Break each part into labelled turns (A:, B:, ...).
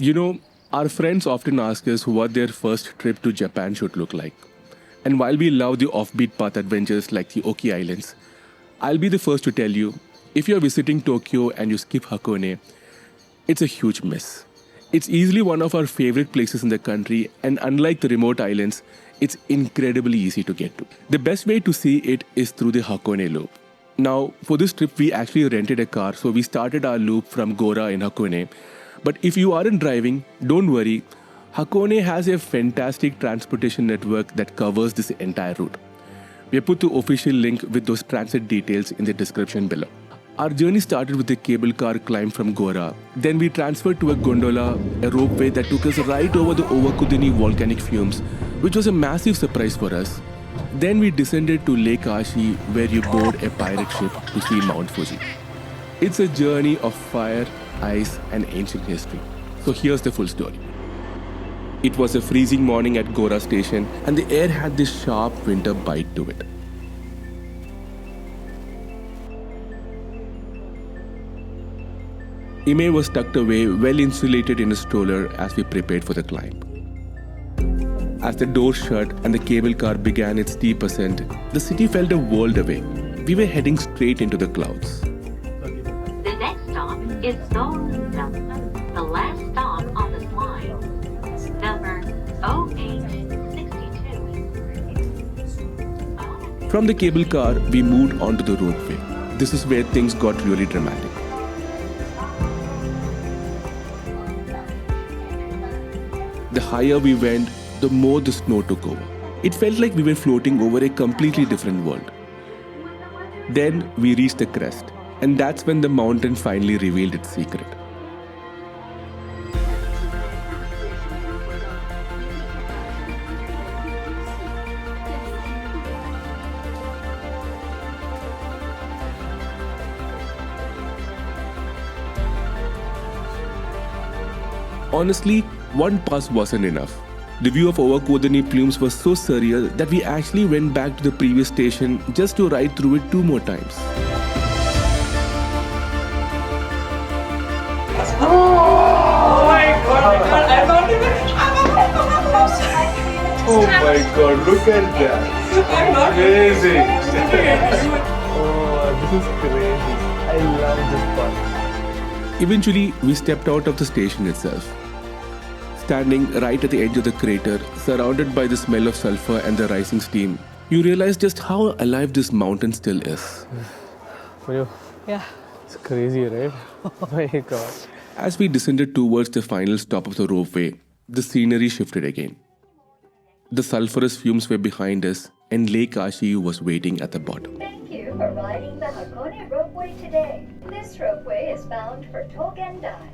A: You know, our friends often ask us what their first trip to Japan should look like. And while we love the offbeat path adventures like the Oki Islands, I'll be the first to tell you, if you're visiting Tokyo and you skip Hakone, it's a huge miss. It's easily one of our favorite places in the country, and unlike the remote islands, it's incredibly easy to get to. The best way to see it is through the Hakone Loop. Now, for this trip, we actually rented a car, so we started our loop from Gora in Hakone. But if you aren't driving, don't worry. Hakone has a fantastic transportation network that covers this entire route. We have put the official link with those transit details in the description below. Our journey started with a cable car climb from Gora. Then we transferred to a gondola, a ropeway that took us right over the Owakudani Volcanic Fumes, which was a massive surprise for us. Then we descended to Lake Ashi, where you board a pirate ship to see Mount Fuji. It's a journey of fire, ice, and ancient history. So here's the full story. It was a freezing morning at Gora station, and the air had this sharp winter bite to it. Imai was tucked away, well insulated in a stroller as we prepared for the climb. As the door shut and the cable car began its steep ascent, the city felt a world away. We were heading straight into the clouds.
B: The next stop is Gora, the last stop on this line. Number 0862.
A: From the cable car, we moved onto the ropeway. This is where things got really dramatic. The higher we went, the more the snow took over. It felt like we were floating over a completely different world. Then we reached the crest, and that's when the mountain finally revealed its secret. Honestly, one pass wasn't enough. The view of Owakudani plumes was so surreal that we actually went back to the previous station just to ride through it 2 more times.
C: Oh my god, I'm not even.
A: Oh my god, look at that!
C: I'm not
A: Amazing!
D: Oh, this is crazy. I love this part.
A: Eventually, we stepped out of the station itself. Standing right at the edge of the crater, surrounded by the smell of sulfur and the rising steam, you realize just how alive this mountain still is.
D: Yeah. It's crazy, right? Oh my god.
A: As we descended towards the final stop of the ropeway, the scenery shifted again. The sulfurous fumes were behind us, and Lake Ashi was waiting at the bottom.
E: Thank you for riding the Hakone Ropeway today. This ropeway is bound for Togendai.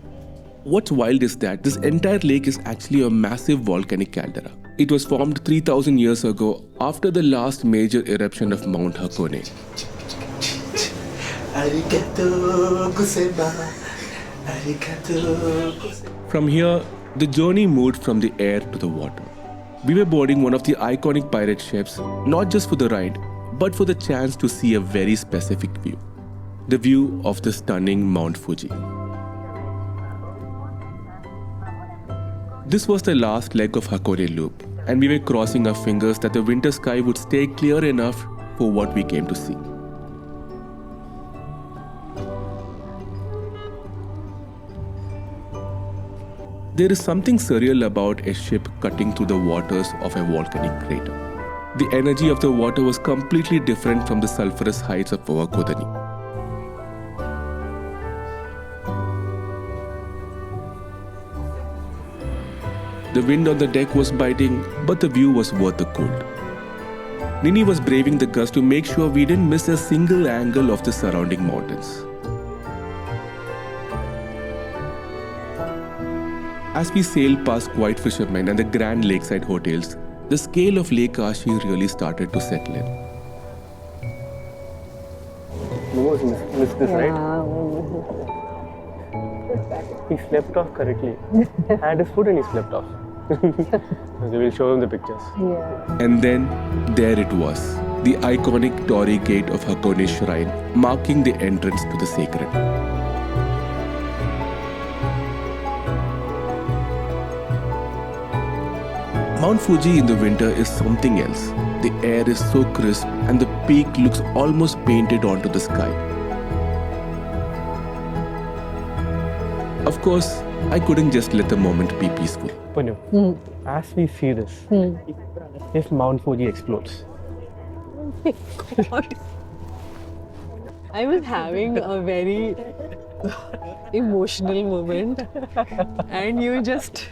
A: What's wild is that this entire lake is actually a massive volcanic caldera. It was formed 3,000 years ago after the last major eruption of Mount Hakone. From here, the journey moved from the air to the water. We were boarding one of the iconic pirate ships, not just for the ride, but for the chance to see a very specific view. The view of the stunning Mount Fuji. This was the last leg of Hakone Loop, and we were crossing our fingers that the winter sky would stay clear enough for what we came to see. There is something surreal about a ship cutting through the waters of a volcanic crater. The energy of the water was completely different from the sulfurous heights of Owakudani. The wind on the deck was biting, but the view was worth the cold. Nini was braving the gust to make sure we didn't miss a single angle of the surrounding mountains. As we sailed past quiet fishermen and the grand lakeside hotels, the scale of Lake Ashi really started to settle in.
D: Momo's missed this, right? He slept off correctly. Had his food and he slept off. Okay, we'll show him the pictures.
E: Yeah.
A: And then there it was, the iconic Torii gate of Hakone Shrine, marking the entrance to the sacred. Mount Fuji in the winter is something else. The air is so crisp and the peak looks almost painted onto the sky. Of course, I couldn't just let the moment be peaceful.
D: Panu, as we see this, if Mount Fuji explodes,
F: God. I was having a very emotional moment and you just...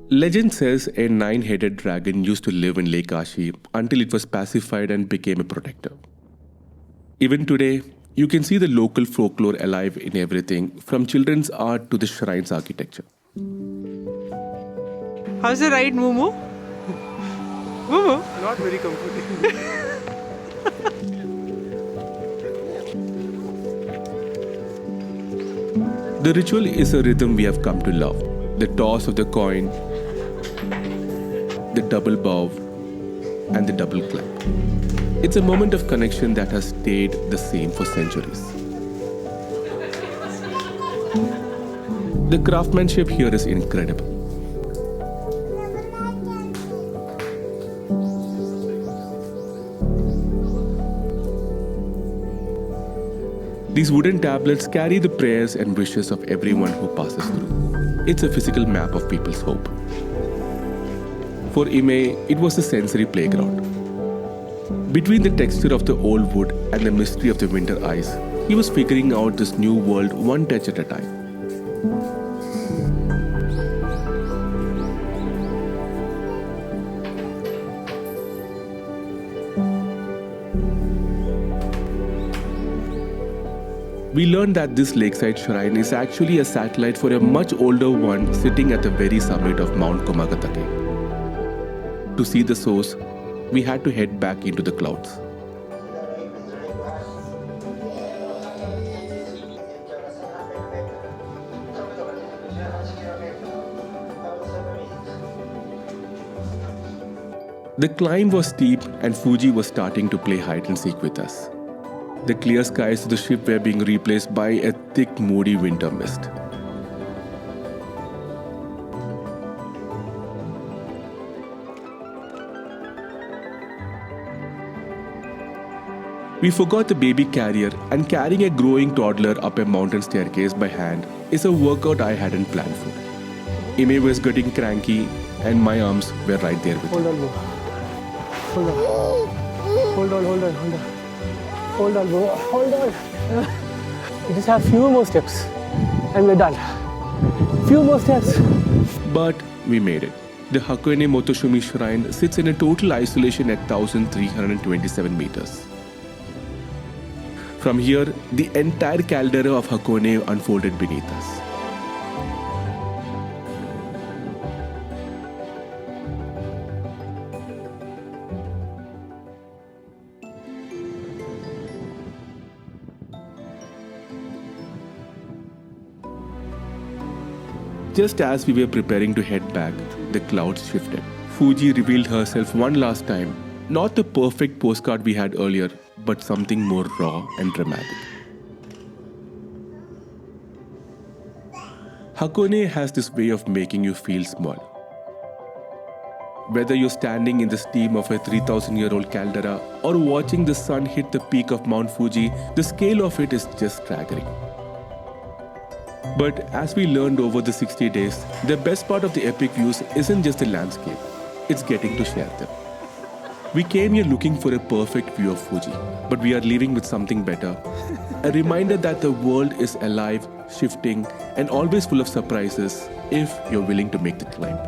A: Legend says a 9-headed dragon used to live in Lake Ashi until it was pacified and became a protector. Even today, you can see the local folklore alive in everything, from children's art to the shrine's architecture.
F: How's the ride, Momo? Momo?
D: not very comforting.
A: The ritual is a rhythm we have come to love. The toss of the coin, the double bow, and the double clap. It's a moment of connection that has stayed the same for centuries. The craftsmanship here is incredible. These wooden tablets carry the prayers and wishes of everyone who passes through. It's a physical map of people's hope. For Imai, it was a sensory playground. Between the texture of the old wood and the mystery of the winter ice, he was figuring out this new world one touch at a time. We learned that this lakeside shrine is actually a satellite for a much older one sitting at the very summit of Mount Komagatake. To see the source, we had to head back into the clouds. The climb was steep and Fuji was starting to play hide and seek with us. The clear skies of the ship were being replaced by a thick, moody winter mist. We forgot the baby carrier, and carrying a growing toddler up a mountain staircase by hand is a workout I hadn't planned for. Imai was getting cranky, and my arms were right there with her.
D: Hold on, bro. Hold on. Hold on, hold on, hold on. Hold on, bro. Hold on. We just have few more steps and we're done. Few more steps.
A: But we made it. The Hakone Mototsumi Shrine sits in a total isolation at 1,327 meters. From here, the entire caldera of Hakone unfolded beneath us. Just as we were preparing to head back, the clouds shifted. Fuji revealed herself one last time. Not the perfect postcard we had earlier, but something more raw and dramatic. Hakone has this way of making you feel small. Whether you're standing in the steam of a 3,000-year-old caldera or watching the sun hit the peak of Mount Fuji, the scale of it is just staggering. But as we learned over the 60 days, the best part of the epic views isn't just the landscape, it's getting to share them. We came here looking for a perfect view of Fuji, but we are leaving with something better. A reminder that the world is alive, shifting, and always full of surprises if you're willing to make the climb.